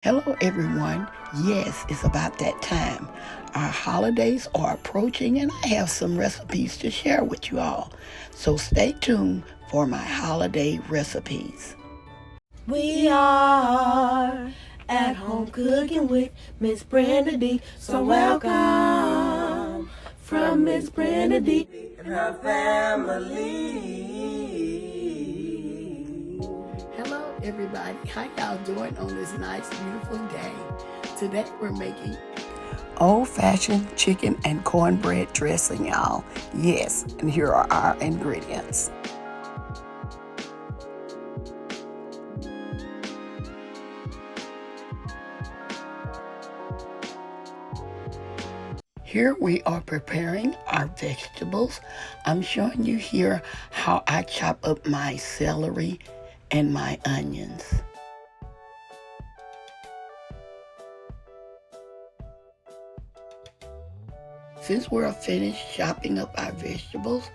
Hello, everyone. Yes, it's about that time. Our holidays are approaching, and I have some recipes to share with you all. So stay tuned for my holiday recipes. We are at home cooking with Miss Brenda Dee. So welcome from Miss Brenda Dee and her family. Hello, everybody. How y'all doing on this nice, beautiful day? Today we're making old-fashioned chicken and cornbread dressing, y'all. Yes, and here are our ingredients. Here we are preparing our vegetables. I'm showing you here how I chop up my celery and my onions. Since we're finished chopping up our vegetables,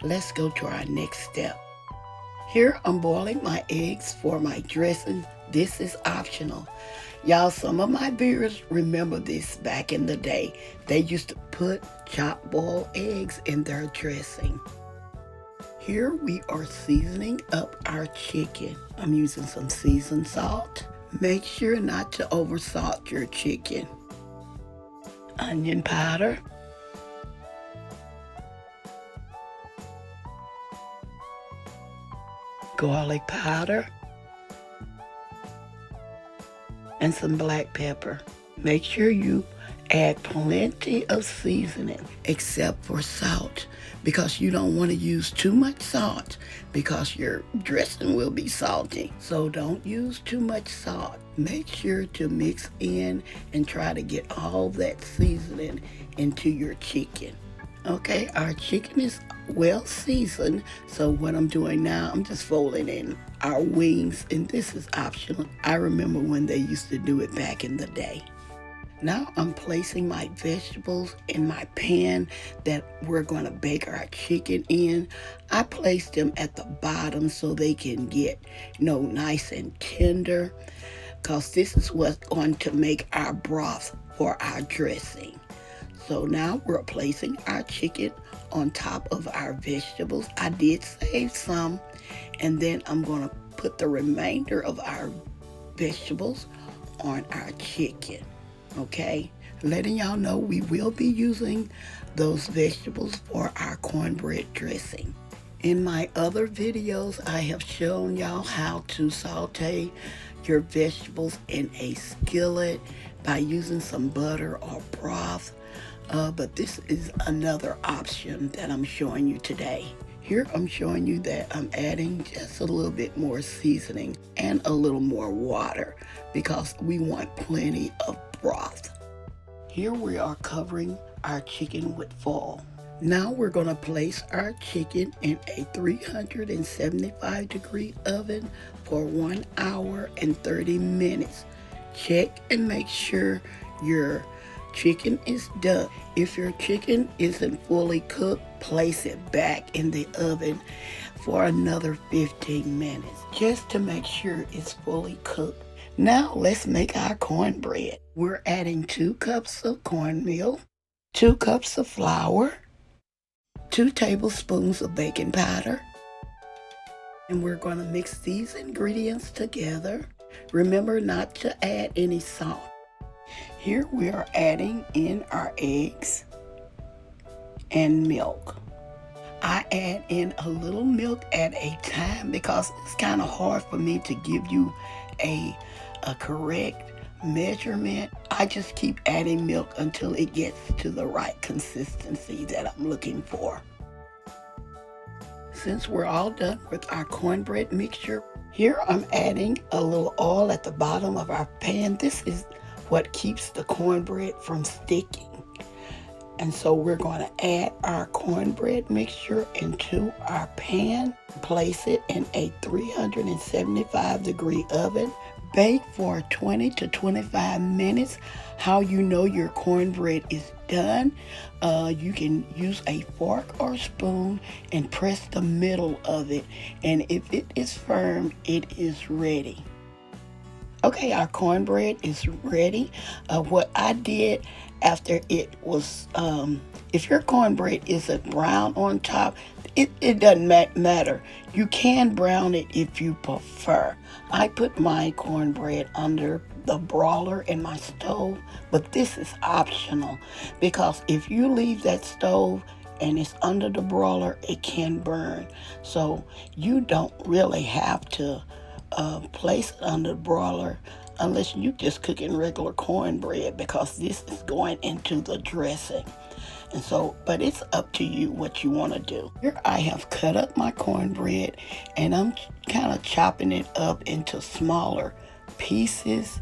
let's go to our next step. Here I'm boiling my eggs for my dressing. This is optional. Y'all, some of my viewers remember this back in the day. They used to put chopped boiled eggs in their dressing. Here we are seasoning up our chicken. I'm using some seasoned salt. Make sure not to oversalt your chicken. Onion powder. Garlic powder. And some black pepper. Make sure you add plenty of seasoning except for salt, because you don't want to use too much salt because your dressing will be salty. So don't use too much salt. Make sure to mix in and try to get all that seasoning into your chicken. Okay, our chicken is well seasoned, so what I'm doing now, I'm just folding in our wings, and this is optional. I remember when they used to do it back in the day. Now I'm placing my vegetables in my pan that we're going to bake our chicken in. I placed them at the bottom so they can get, nice and tender, because this is what's going to make our broth for our dressing. So now we're placing our chicken on top of our vegetables. I did save some, and then I'm going to put the remainder of our vegetables on our chicken. Okay, letting y'all know we will be using those vegetables for our cornbread dressing. In my other videos, I have shown y'all how to saute your vegetables in a skillet by using some butter or broth. But this is another option that I'm showing you today. Here I'm showing you that I'm adding just a little bit more seasoning and a little more water because we want plenty of broth. Here we are covering our chicken with foil. Now we're going to place our chicken in a 375-degree oven for 1 hour and 30 minutes. Check and make sure your chicken is done. If your chicken isn't fully cooked, place it back in the oven for another 15 minutes just to make sure it's fully cooked. Now let's make our cornbread. We're adding 2 cups of cornmeal, 2 cups of flour, 2 tablespoons of baking powder, and we're going to mix these ingredients together. Remember not to add any salt. Here we are adding in our eggs and milk. I add in a little milk at a time because it's kind of hard for me to give you a correct measurement. I just keep adding milk until it gets to the right consistency that I'm looking for. Since we're all done with our cornbread mixture, here I'm adding a little oil at the bottom of our pan. This is what keeps the cornbread from sticking. And so we're going to add our cornbread mixture into our pan, place it in a 375-degree oven, bake for 20 to 25 minutes. How you know your cornbread is done, you can use a fork or spoon and press the middle of it, and if it is firm, it is ready. Okay, our cornbread is ready. What I did after it was, if your cornbread isn't brown on top, it doesn't matter. You can brown it if you prefer. I put my cornbread under the broiler in my stove, but this is optional because if you leave that stove and it's under the broiler, it can burn. So you don't really have to place it under the broiler unless you just cooking regular cornbread, because this is going into the dressing. And so, but it's up to you what you want to do. Here I have cut up my cornbread and I'm kind of chopping it up into smaller pieces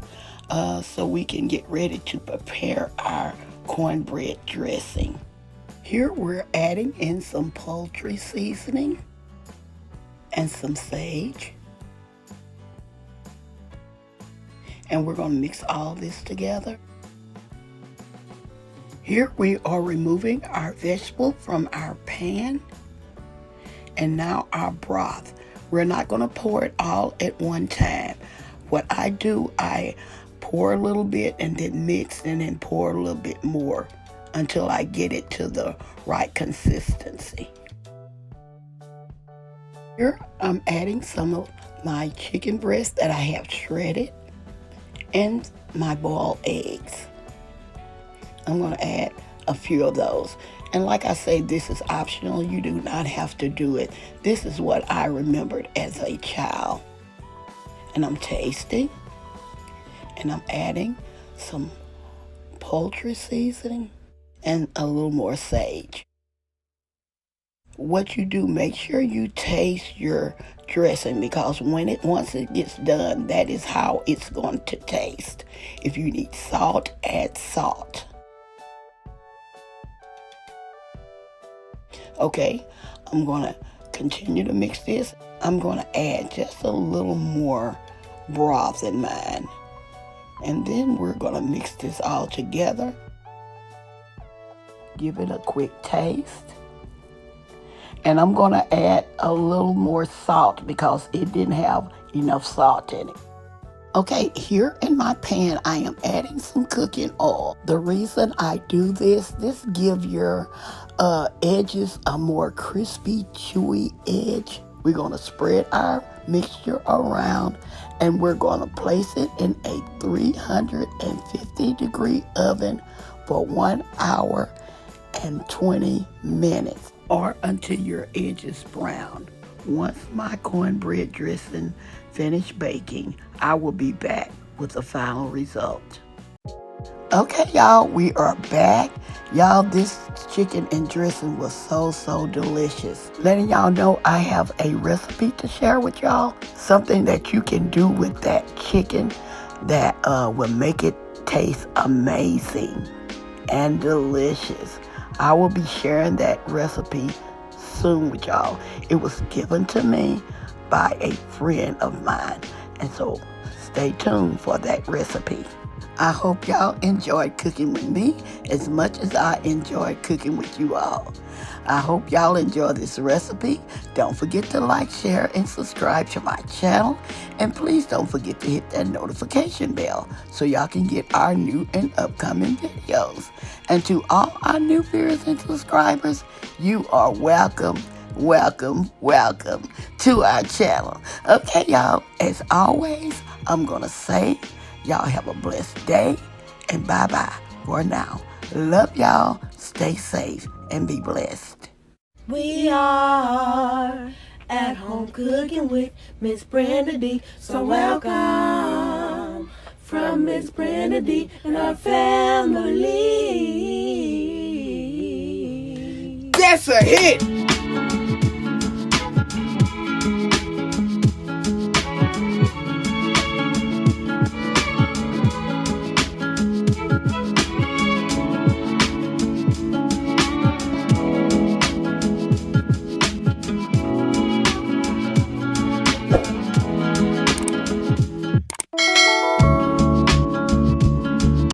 so we can get ready to prepare our cornbread dressing. Here we're adding in some poultry seasoning and some sage. And we're going to mix all this together. Here we are removing our vegetable from our pan. And now our broth. We're not going to pour it all at one time. What I do, I pour a little bit and then mix and then pour a little bit more until I get it to the right consistency. Here I'm adding some of my chicken breast that I have shredded and my boiled eggs. I'm going to add a few of those. And like I say, this is optional. You do not have to do it. This is what I remembered as a child. And I'm tasting. And I'm adding some poultry seasoning and a little more sage. What you do, make sure you taste your dressing, because once it gets done, that is how it's going to taste. If you need salt, add salt. Okay, I'm going to continue to mix this. I'm going to add just a little more broth in mine. And then we're going to mix this all together. Give it a quick taste. And I'm going to add a little more salt because it didn't have enough salt in it. Okay, here in my pan, I am adding some cooking oil. The reason I do this gives your edges a more crispy, chewy edge. We're going to spread our mixture around and we're going to place it in a 350-degree oven for 1 hour and 20 minutes or until your edges brown. Once my cornbread dressing finished baking, I will be back with the final result. Okay, y'all, we are back. Y'all, this chicken and dressing was so delicious. Letting y'all know I have a recipe to share with y'all. Something that you can do with that chicken that will make it taste amazing and delicious. I will be sharing that recipe soon with y'all. It was given to me by a friend of mine. And so stay tuned for that recipe. I hope y'all enjoyed cooking with me as much as I enjoyed cooking with you all. I hope y'all enjoy this recipe. Don't forget to like, share, and subscribe to my channel. And please don't forget to hit that notification bell so y'all can get our new and upcoming videos. And to all our new viewers and subscribers, you are welcome to our channel. Okay, y'all, as always, I'm going to say, y'all have a blessed day, and bye-bye for now. Love y'all, stay safe, and be blessed. We are at home cooking with Miss Brenda Dee. So welcome from Miss Brenda Dee and her family. That's a hit!